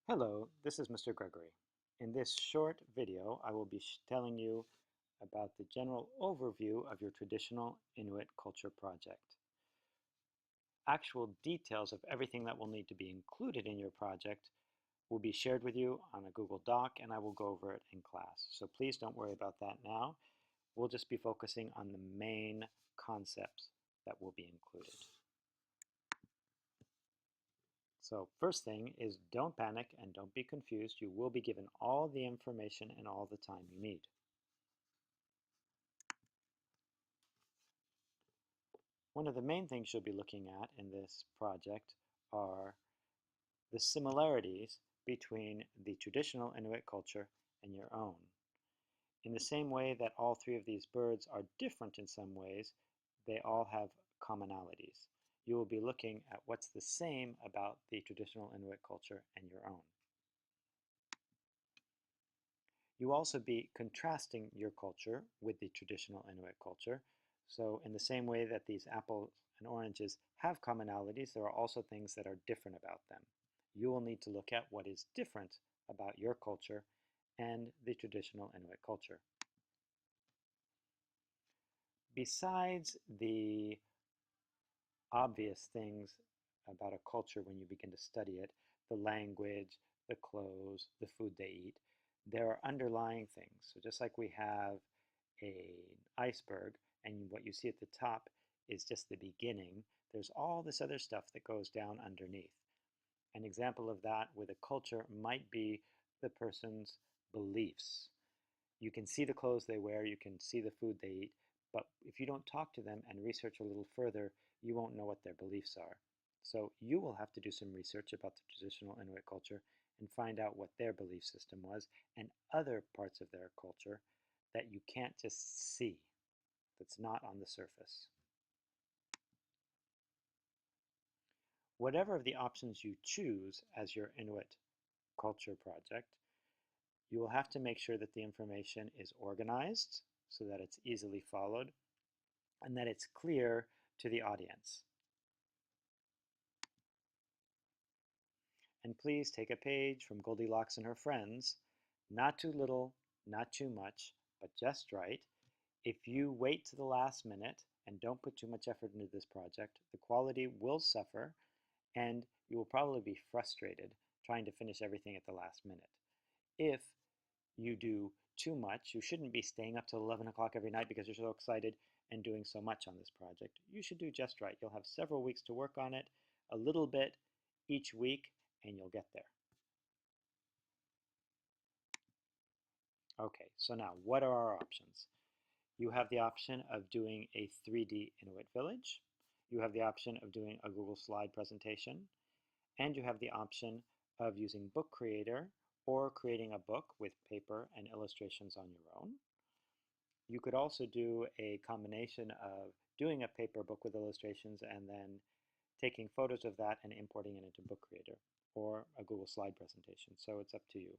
Hello, this is Mr. Gregory. In this short video, I will be telling you about the general overview of your traditional Inuit culture project. Actual details of everything that will need to be included in your project will be shared with you on a Google Doc, and I will go over it in class. So please don't worry about that now. We'll just be focusing on the main concepts that will be included. So first thing is don't panic and don't be confused. You will be given all the information and all the time you need. One of the main things you'll be looking at in this project are the similarities between the traditional Inuit culture and your own. In the same way that all three of these birds are different in some ways, they all have commonalities. You will be looking at what's the same about the traditional Inuit culture and your own. You will also be contrasting your culture with the traditional Inuit culture. So in the same way that these apples and oranges have commonalities, there are also things that are different about them. You will need to look at what is different about your culture and the traditional Inuit culture. Besides the obvious things about a culture when you begin to study it, the language, the clothes, the food they eat, there are underlying things. So just like we have an iceberg and what you see at the top is just the beginning, there's all this other stuff that goes down underneath. An example of that with a culture might be the person's beliefs. You can see the clothes they wear, you can see the food they eat, but if you don't talk to them and research a little further, you won't know what their beliefs are. So you will have to do some research about the traditional Inuit culture and find out what their belief system was and other parts of their culture that you can't just see, that's not on the surface. Whatever of the options you choose as your Inuit culture project, you will have to make sure that the information is organized so that it's easily followed and that it's clear to the audience. And please take a page from Goldilocks and her friends. Not too little, not too much, but just right. If you wait to the last minute and don't put too much effort into this project, the quality will suffer and you will probably be frustrated trying to finish everything at the last minute. If you do too much, you shouldn't be staying up till 11 o'clock every night because you're so excited and doing so much on this project. You should do just right. You'll have several weeks to work on it, a little bit each week, and you'll get there. Okay, so now what are our options? You have the option of doing a 3D Inuit village. You have the option of doing a Google slide presentation. And you have the option of using Book Creator or creating a book with paper and illustrations on your own. You could also do a combination of doing a paper book with illustrations and then taking photos of that and importing it into Book Creator or a Google slide presentation. So it's up to you.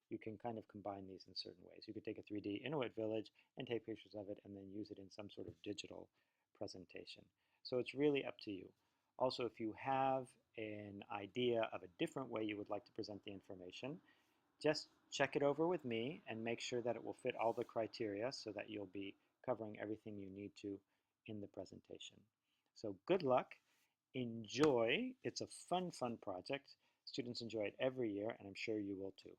You can kind of combine these in certain ways. You could take a 3D Inuit village and take pictures of it and then use it in some sort of digital presentation. So it's really up to you. Also, if you have an idea of a different way you would like to present the information, just check it over with me and make sure that it will fit all the criteria so that you'll be covering everything you need to in the presentation. So good luck, enjoy. It's a fun project. Students enjoy it every year, and I'm sure you will too.